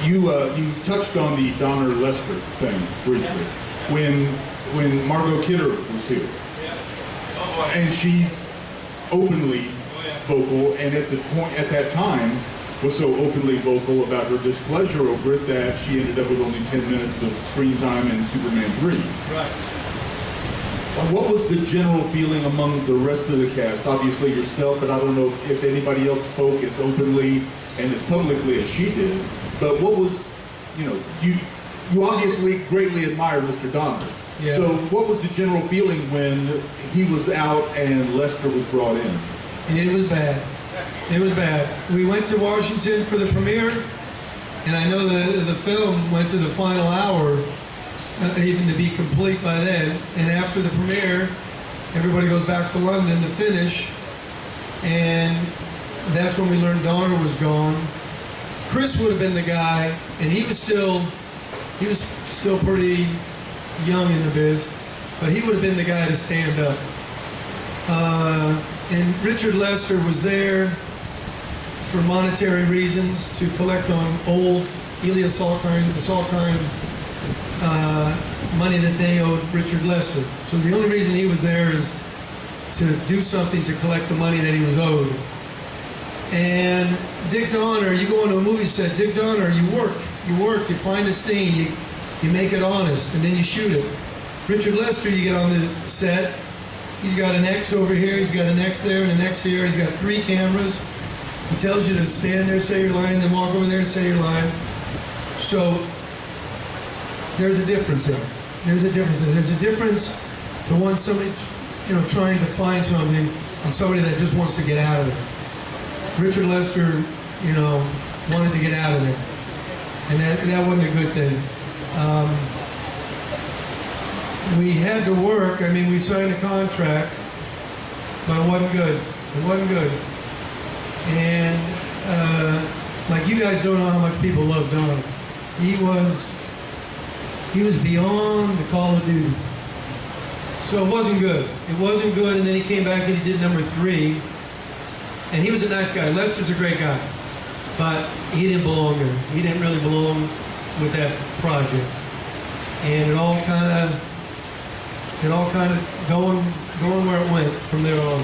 You touched on the Donner Lester thing briefly when Margot Kidder was here, and she's openly vocal, and at that time was so openly vocal about her displeasure over it that she ended up with only 10 minutes of screen time in Superman 3. Right. What was the general feeling among the rest of the cast? Obviously yourself, but I don't know if anybody else spoke as openly and as publicly as she did. But what was, you obviously greatly admire Mr. Donner. Yeah. So what was the general feeling when he was out and Lester was brought in? It was bad. It was bad. We went to Washington for the premiere, and I know the film went to the final hour, even to be complete by then. And after the premiere, everybody goes back to London to finish, and that's when we learned Donner was gone. Chris would have been the guy, and he was still pretty young in the biz, but he would have been the guy to stand up. And Richard Lester was there for monetary reasons to collect on old Elias Salkind money that they owed Richard Lester. So the only reason he was there is to do something to collect the money that he was owed. And Dick Donner, you go into a movie set, Dick Donner, you work, you find a scene, you make it honest, and then you shoot it. Richard Lester, you get on the set, he's got an X over here, he's got an X there, and an X here, he's got 3 cameras. He tells you to stand there, say your line, then walk over there and say your line. So there's a difference there. There's a difference there. There's a difference to want somebody, trying to find something, and somebody that just wants to get out of there. Richard Lester, wanted to get out of there, and that wasn't a good thing. We had to work. I mean, we signed a contract, but it wasn't good. It wasn't good. And like you guys don't know how much people love Donner. He was beyond the Call of Duty. So it wasn't good. It wasn't good. And then he came back and he did number 3. And he was a nice guy. Lester's a great guy, but he didn't belong there. He didn't really belong with that project. And it all kind of going where it went from there on.